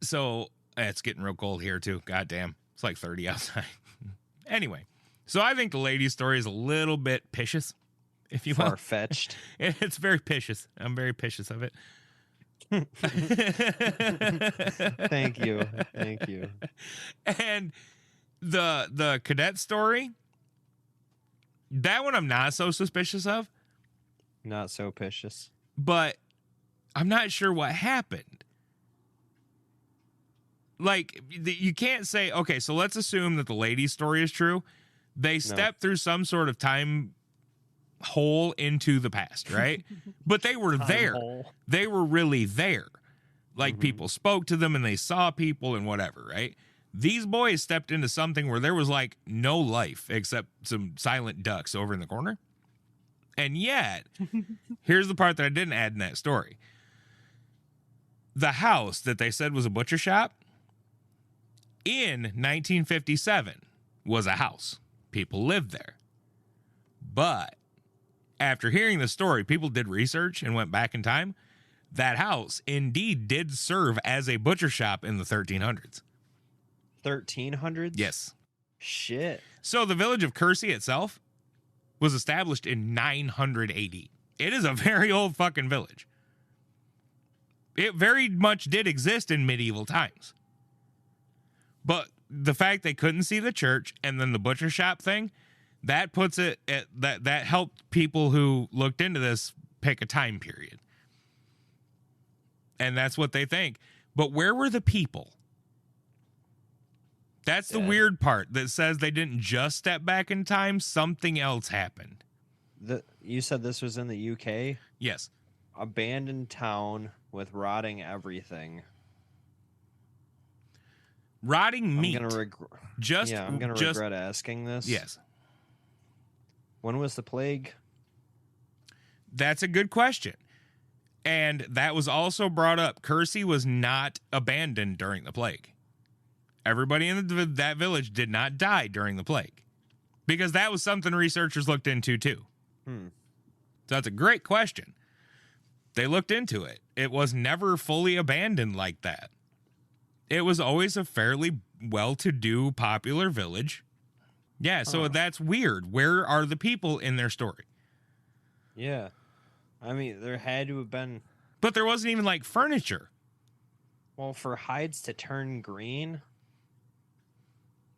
So, it's getting real cold here, too. Goddamn. It's like 30 outside. Anyway. So, I think the lady's story is a little bit picious, if you will. Far-fetched. It's very picious. I'm very picious of it. Thank you. Thank you. And the cadet story, that one I'm not so suspicious of. Not so picious. But I'm not sure what happened. Like, you can't say, okay, so let's assume that the lady's story is true. They stepped through some sort of time hole into the past, right? But they were there. They were really there. Like, people spoke to them and they saw people and whatever, right? These boys stepped into something where there was like no life except some silent ducks over in the corner. And yet, here's the part that I didn't add in that story. The house that they said was a butcher shop in 1957 was a house. People lived there. But after hearing the story, people did research and went back in time. That house indeed did serve as a butcher shop in the 1300s. 1300s? Yes. Shit. So the village of Kersey itself was established in 900 AD. It is a very old fucking village. It very much did exist in medieval times. But the fact they couldn't see the church and then the butcher shop thing, that puts it at that helped people who looked into this pick a time period. And that's what they think. But where were the people? That's the weird part that says they didn't just step back in time. Something else happened. You said this was in the UK? Yes. Abandoned town with rotting everything. Rotting meat. I'm gonna regret asking this. Yes. When was the plague? That's a good question. And that was also brought up. Kersey was not abandoned during the plague. Everybody in that village did not die during the plague. Because that was something researchers looked into too. So that's a great question. They looked into it. It was never fully abandoned like that. It was always a fairly well-to-do, popular village. Yeah, so that's weird. Where are the people in their story? Yeah. I mean, there had to have been... But there wasn't even, like, furniture. Well, for hides to turn green,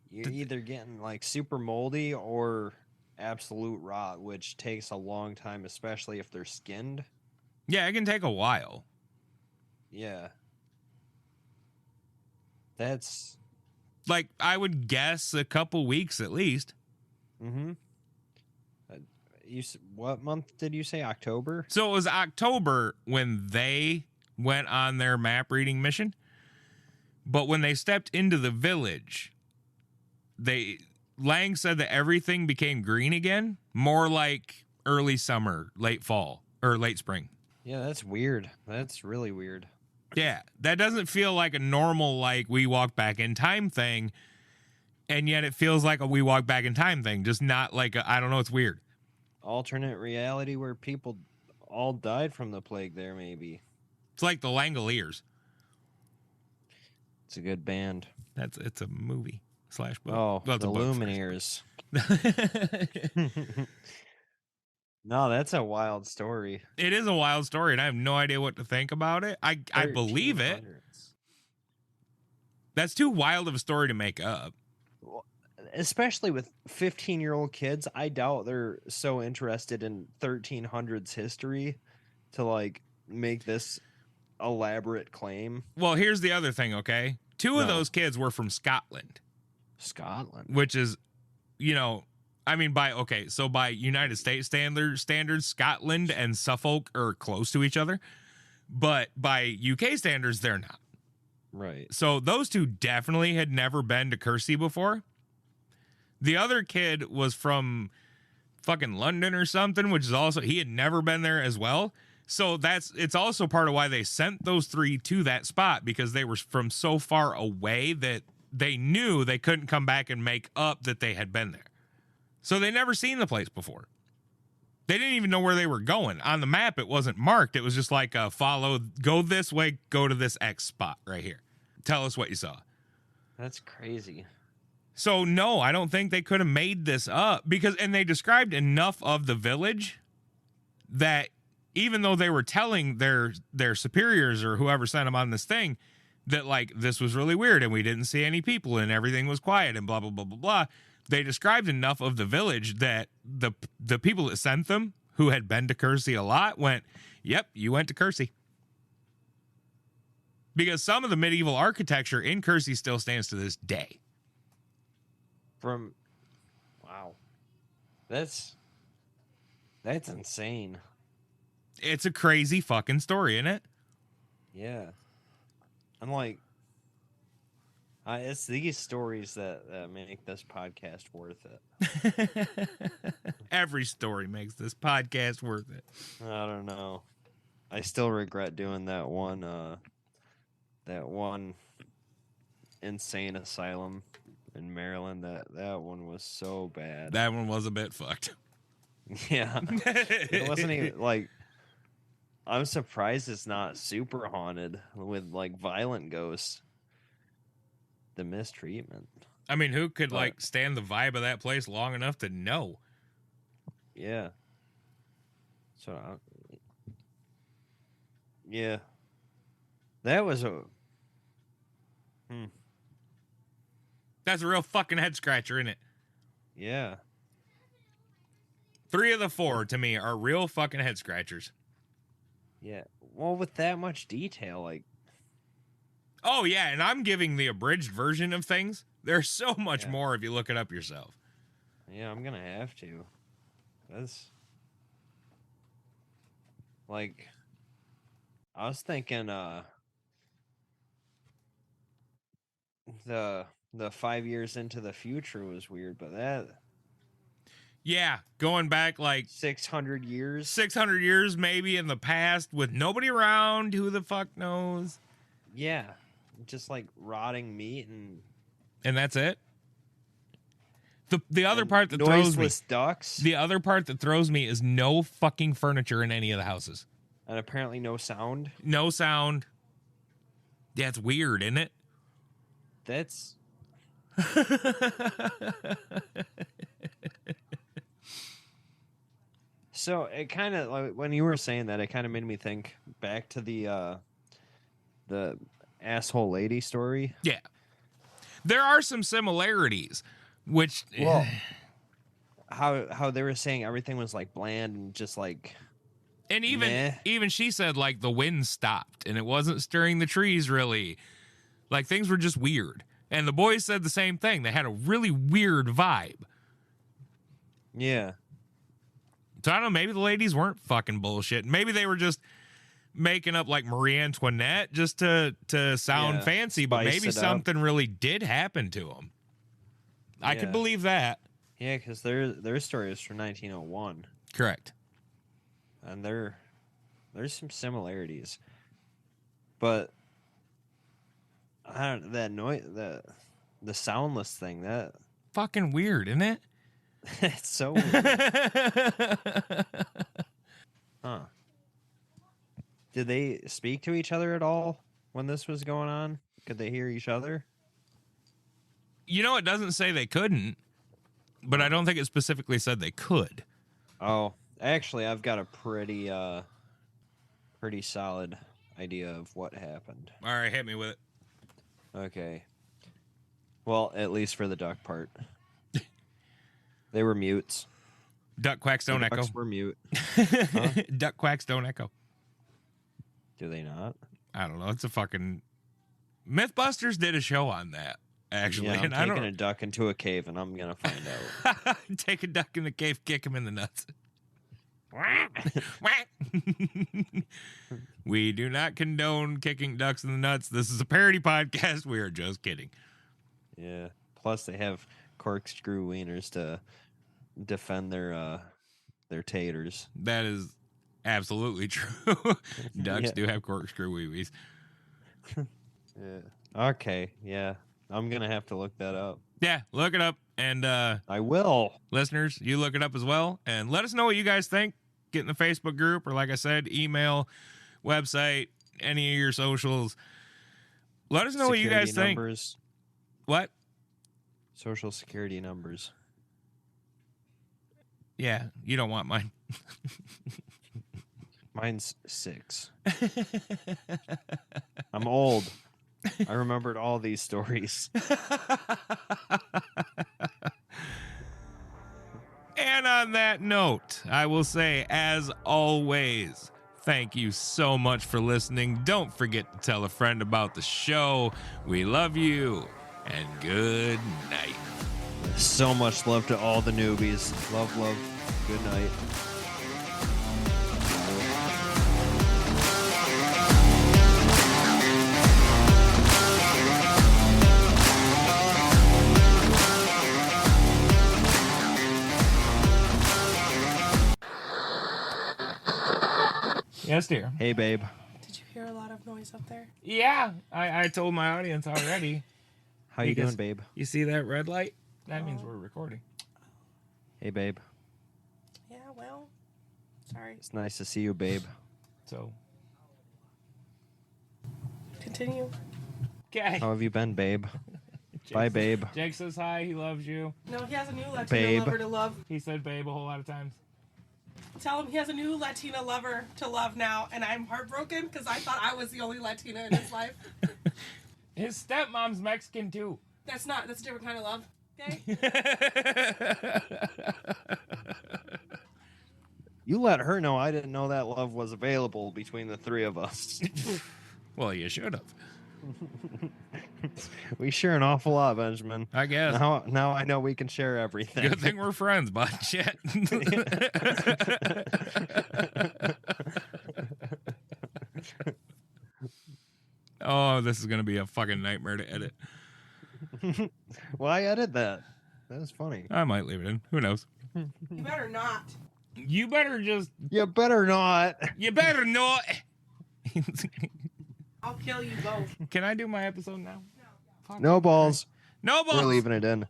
you're either getting, like, super moldy or absolute rot, which takes a long time, especially if they're skinned. Yeah, it can take a while. Yeah. That's... Like, I would guess a couple weeks at least. Mm-hmm. What month did you say? October? So it was October when they went on their map reading mission. But when they stepped into the village, Lang said that everything became green again, more like early summer, late fall, or late spring. Yeah, that's weird. That's really weird. Yeah, that doesn't feel like a normal, like, we walk back in time thing, and yet it feels like a we walk back in time thing, just not like I don't know, it's weird. Alternate reality where people all died from the plague there, maybe. It's like the Langoliers. It's a good band. It's a movie / book. Oh, Well, it's the a book Lumineers. No, that's a wild story. It is a wild story, and I have no idea what to think about it. I believe it. 1300s. That's too wild of a story to make up. Especially with 15-year-old kids, I doubt they're so interested in 1300s history to like make this elaborate claim. Well, here's the other thing, okay? Two of those kids were from Scotland. Scotland. Which is, I mean, by United States standards, Scotland and Suffolk are close to each other. But by UK standards, they're not. Right. So those two definitely had never been to Kersey before. The other kid was from fucking London or something, which is also, he had never been there as well. So it's also part of why they sent those three to that spot, because they were from so far away that they knew they couldn't come back and make up that they had been there. So they never seen the place before. They didn't even know where they were going. On the map, it wasn't marked. It was just like go this way, go to this X spot right here. Tell us what you saw. That's crazy. So no, I don't think they could have made this up, and they described enough of the village that even though they were telling their superiors or whoever sent them on this thing that like this was really weird and we didn't see any people and everything was quiet and blah blah blah blah blah, they described enough of the village that the people that sent them, who had been to Kersey a lot, went, "Yep, you went to Kersey." Because some of the medieval architecture in Kersey still stands to this day. Wow. That's insane. It's a crazy fucking story, isn't it? Yeah. I'm like, it's these stories that make this podcast worth it. Every story makes this podcast worth it. I don't know. I still regret doing that one insane asylum in Maryland. That one was so bad. That one was a bit fucked. Yeah. It wasn't even like, I'm surprised it's not super haunted with like violent ghosts. The mistreatment. I mean, who could like stand the vibe of that place long enough to know? Yeah. So, yeah. That was That's a real fucking head scratcher, isn't it? Yeah. 3 of the 4 to me are real fucking head scratchers. Yeah. Well, with that much detail, like. Oh, yeah, and I'm giving the abridged version of things. There's so much more if you look it up yourself. Yeah, I'm gonna have to. That's. Like. I was thinking, the 5 years into the future was weird, but that. Yeah, going back like 600 years. 600 years maybe in the past with nobody around. Who the fuck knows? Yeah. Just like rotting meat and that's it. The other part that throws me, ducks. The other part that throws me is no fucking furniture in any of the houses. And apparently no sound. No sound. Yeah, it's weird, isn't it? That's. So it kind of like when you were saying that, it kind of made me think back to the asshole lady story. Yeah, there are some similarities, which how they were saying everything was like bland and just like And even Meh. even she said, like, the wind stopped and it wasn't stirring the trees really. Like, things were just weird. And the boys said the same thing. They had a really weird vibe. Yeah. So I don't know, maybe the ladies weren't fucking bullshit. Maybe they were just making up like Marie Antoinette just to sound fancy, but spice maybe it up. something really did happen to them. I could Yeah. believe that. Yeah, because their story is from 1901, Correct. and there's some similarities, but I don't that noise the soundless thing that Fucking weird, isn't it? it's so weird. Huh? Did they speak to each other at all when this was going on? Could they hear each other? You know, it doesn't say they couldn't, but I don't think it specifically said they could. Oh, actually, I've got a pretty solid idea of what happened. All right, hit me with it. Okay. Well, at least for the duck part. They were mutes. Duck quacks don't The echo. ducks were mute. Duck quacks don't echo. Do they not? I don't know. It's a fucking Mythbusters did a show on that, actually. Yeah, I'm and I taking don't a duck into a cave, and I'm gonna find out. take a duck in the cave, kick him in the nuts. We do not condone kicking ducks in the nuts. This is a parody podcast. We are just kidding. Yeah. Plus, they have corkscrew wieners to defend their taters. That is absolutely true. Ducks Yeah. do have corkscrew wee-wees. Yeah. Okay. Yeah. I'm gonna have to look that up. Yeah, look it up. And I will. listeners, you look it up as well. And let us know what you guys think. Get in the Facebook group, or like I said, email, website, any of your socials. Let us know what you guys think. Numbers, What? social security numbers. Yeah, you don't want mine. Mine's 6. I'm old. I remembered all these stories. And on that note, I will say, as always, thank you so much for listening. Don't forget to tell a friend about the show. We love you, and good night. So much love to all the newbies. Love, love. Good night. Yes, dear. Hey, babe. Did you hear a lot of noise up there? Yeah, I told my audience already. How you Because- doing, babe? You see that red light? That means we're recording. Hey, babe. Yeah, well, sorry. It's nice to see you, babe. So, Continue. okay. How have you been, babe? Bye, babe. Jake says hi. He loves you. No, he has a new Latina Babe. lover to love. He said babe a whole lot of times. Tell him he has a new Latina lover to love now, and I'm heartbroken because I thought I was the only Latina in his life. His stepmom's Mexican too. That's a different kind of love. Okay? You let her know I didn't know that love was available between the three of us. Well, you should have. We share an awful lot, Benjamin. I guess. Now I know we can share everything. Good thing we're friends, bud. Shit. Oh, this is gonna be a fucking nightmare to edit. Why edit that? That was funny. I might leave it in. Who knows? You better not. You better just. You better not. You better not. I'll kill you both. Can I do my episode now? Fuck. No balls. No balls. We're leaving it in.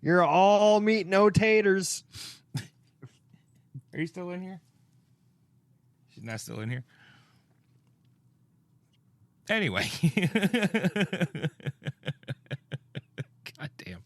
You're all meat, no taters. Are you still in here? She's not still in here. Anyway. God damn.